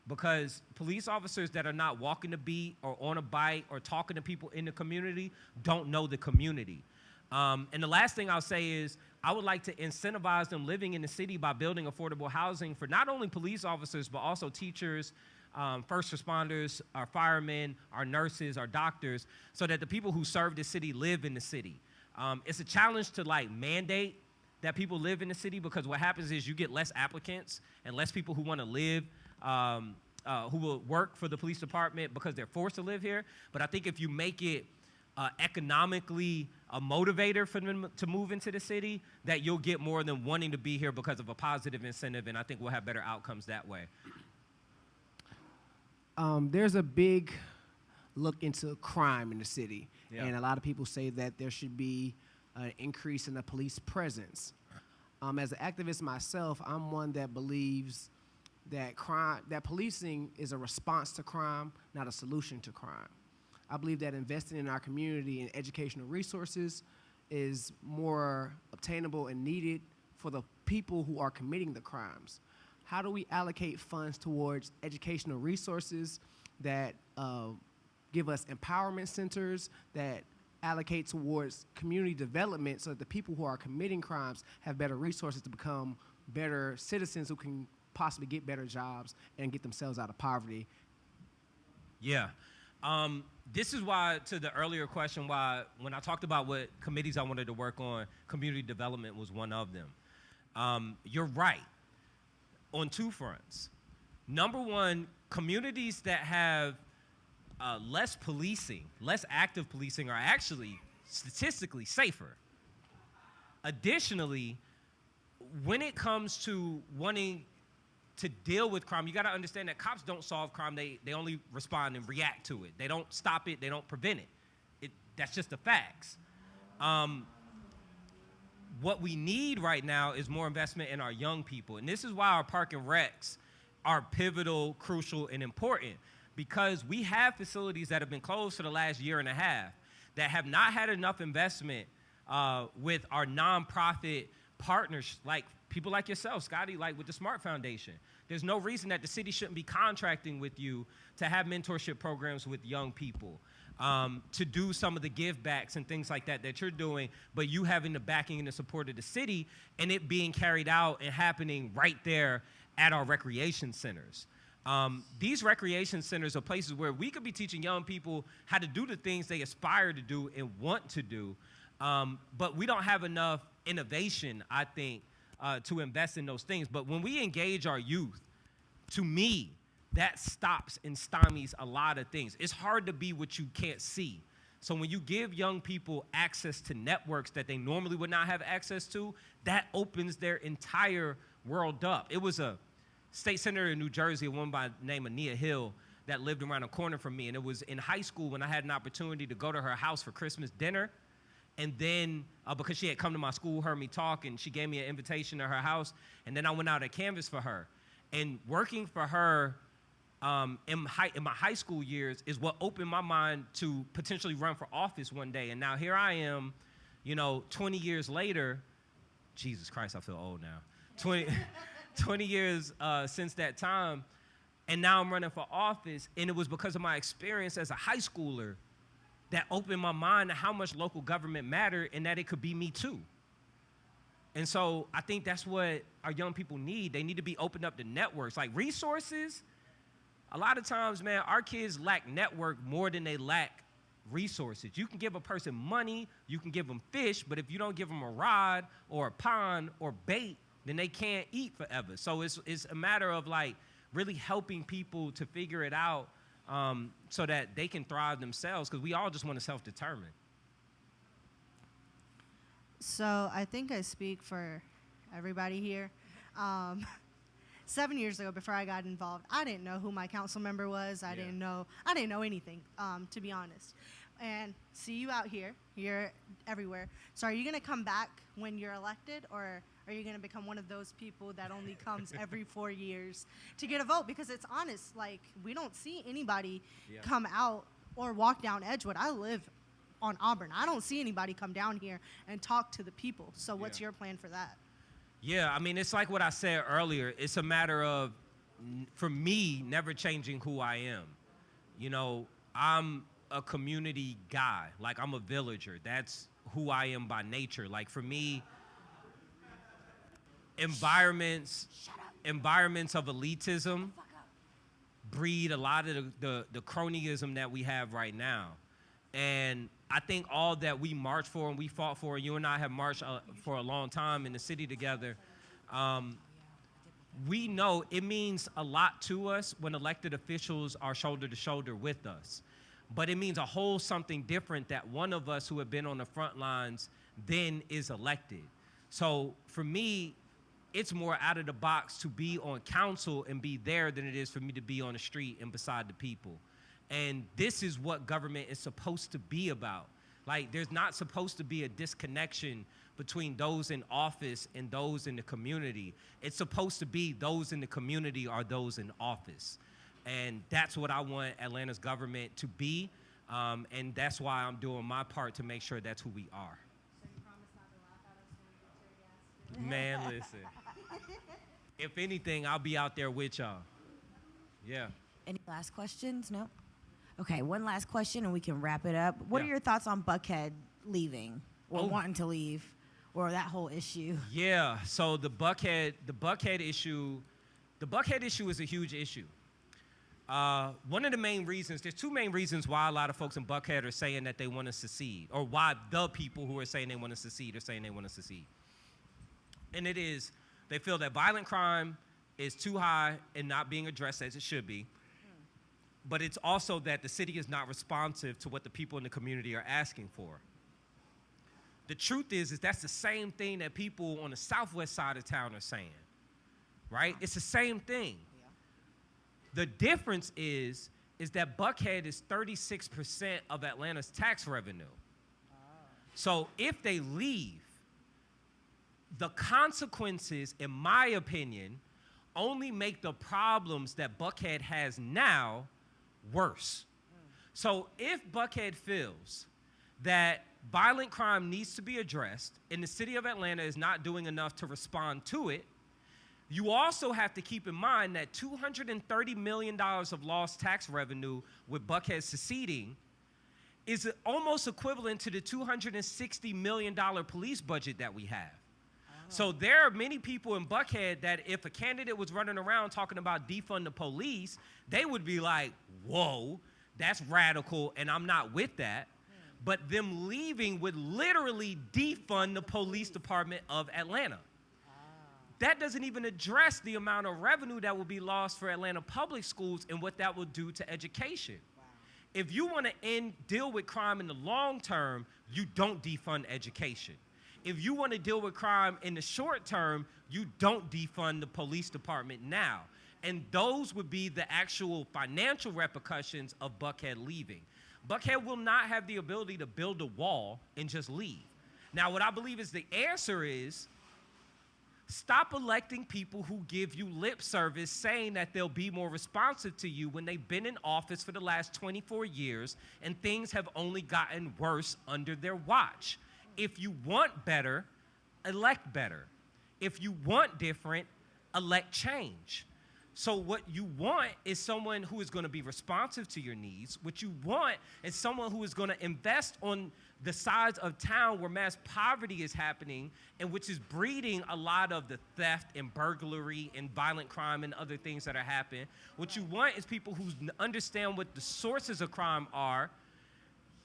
Because police officers that are not walking the beat or on a bike or talking to people in the community don't know the community. And the last thing I'll say is I would like to incentivize them living in the city by building affordable housing for not only police officers, but also teachers, first responders, our firemen, our nurses, our doctors, so that the people who serve the city live in the city. It's a challenge to like mandate that people live in the city, because what happens is you get less applicants and less people who want to live, who will work for the police department because they're forced to live here. But I think if you make it economically a motivator for them to move into the city, that you'll get more than wanting to be here because of a positive incentive, and I think we'll have better outcomes that way. There's a big look into crime in the city, Yeah. and a lot of people say that there should be an increase in the police presence. As an activist myself, I'm one that believes that policing is a response to crime, not a solution to crime. I believe that investing in our community and educational resources is more obtainable and needed for the people who are committing the crimes. How do we allocate funds towards educational resources that give us empowerment centers, that allocate towards community development so that the people who are committing crimes have better resources to become better citizens who can possibly get better jobs and get themselves out of poverty? Yeah. This is why, to the earlier question, why when I talked about what committees I wanted to work on, community development was one of them. You're right on two fronts. Number one, communities that have less policing, less active policing, are actually statistically safer. Additionally, when it comes to wanting to deal with crime, you got to understand that cops don't solve crime. They only respond and react to it. They don't stop it. They don't prevent it. That's just the facts. What we need right now is more investment in our young people. And this is why our park and recs are pivotal, crucial, and important, because we have facilities that have been closed for the last year and a half that have not had enough investment with our nonprofit partners, like people like yourself, Scotty, like with the Smart Foundation. There's no reason that the city shouldn't be contracting with you to have mentorship programs with young people, to do some of the give backs and things like that you're doing, but you having the backing and the support of the city and it being carried out and happening right there at our recreation centers. These recreation centers are places where we could be teaching young people how to do the things they aspire to do and want to do, but we don't have enough innovation, I think, to invest in those things. But when we engage our youth, to me, that stops and stymies a lot of things. It's hard to be what you can't see. So when you give young people access to networks that they normally would not have access to, that opens their entire world up. It was a state senator in New Jersey, a woman by the name of Nia Hill, that lived around the corner from me. And it was in high school when I had an opportunity to go to her house for Christmas dinner. And then, because she had come to my school, heard me talk, and she gave me an invitation to her house. And then I went out and canvassed for her. And working for her in my high school years is what opened my mind to potentially run for office one day. And now here I am, 20 years later. Jesus Christ, I feel old now. 20 years since that time, and now I'm running for office, and it was because of my experience as a high schooler that opened my mind to how much local government mattered and that it could be me too. And so I think that's what our young people need. They need to be opened up to networks. Like resources, a lot of times, man, our kids lack network more than they lack resources. You can give a person money, you can give them fish, but if you don't give them a rod or a pond or bait, then they can't eat forever. So it's a matter of like really helping people to figure it out so that they can thrive themselves, because we all just want to self-determine. So I think I speak for everybody here. 7 years ago, before I got involved, I didn't know who my council member was. I didn't know anything, to be honest. and see you out here. You're everywhere. So are you going to come back when you're elected, or are you going to become one of those people that only comes every 4 years to get a vote? Because it's honest, like, we don't see anybody come out or walk down Edgewood. I live on Auburn. I don't see anybody come down here and talk to the people. So what's your plan for that? Yeah, I mean, it's like what I said earlier. It's a matter of, for me, never changing who I am. You know, I'm a community guy. Like, I'm a villager. That's who I am by nature. Like, for me, environments of elitism breed a lot of the cronyism that we have right now. And I think all that we marched for and we fought for, you and I have marched for a long time in the city together, we know it means a lot to us when elected officials are shoulder to shoulder with us. But it means a whole something different that one of us who have been on the front lines then is elected. So for me, it's more out of the box to be on council and be there than it is for me to be on the street and beside the people. And this is what government is supposed to be about. Like, there's not supposed to be a disconnection between those in office and those in the community. It's supposed to be those in the community are those in office. And that's what I want Atlanta's government to be. And that's why I'm doing my part to make sure that's who we are. So you promise not to laugh at us when we get tear gas? Man, listen. If anything, I'll be out there with y'all. Yeah. Any last questions? No? Okay, one last question and we can wrap it up. What are your thoughts on Buckhead leaving or wanting to leave, or that whole issue? Yeah, so the Buckhead issue is a huge issue. One of the main reasons, there's two main reasons why a lot of folks in Buckhead are saying that they want to secede, or why the people who are saying they want to secede are saying they want to secede. And it is, they feel that violent crime is too high and not being addressed as it should be. But it's also that the city is not responsive to what the people in the community are asking for. The truth is that's the same thing that people on the southwest side of town are saying, right? It's the same thing. Yeah. The difference is that Buckhead is 36% of Atlanta's tax revenue. So if they leave, the consequences, in my opinion, only make the problems that Buckhead has now worse. So if Buckhead feels that violent crime needs to be addressed and the city of Atlanta is not doing enough to respond to it, you also have to keep in mind that $230 million of lost tax revenue with Buckhead seceding is almost equivalent to the $260 million police budget that we have. So there are many people in Buckhead that if a candidate was running around talking about defund the police, they would be like, whoa, that's radical, and I'm not with that. But them leaving would literally defund the police department of Atlanta. That doesn't even address the amount of revenue that will be lost for Atlanta public schools and what that will do to education. If you want to deal with crime in the long term, you don't defund education. If you want to deal with crime in the short term, you don't defund the police department now. And those would be the actual financial repercussions of Buckhead leaving. Buckhead will not have the ability to build a wall and just leave. Now, what I believe is the answer is stop electing people who give you lip service saying that they'll be more responsive to you when they've been in office for the last 24 years and things have only gotten worse under their watch. If you want better, elect better. If you want different, elect change. So what you want is someone who is going to be responsive to your needs. What you want is someone who is going to invest on the sides of town where mass poverty is happening and which is breeding a lot of the theft and burglary and violent crime and other things that are happening. What you want is people who understand what the sources of crime are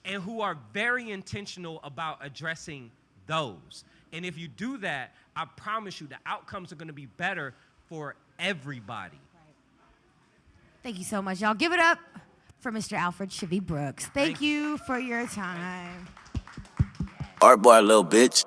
and who are very intentional about addressing those. And if you do that, I promise you the outcomes are going to be better for everybody. Thank you so much, y'all. Give it up for Mr. Alfred Shivy Brooks. Thank you for your time. Art boy, little bitch.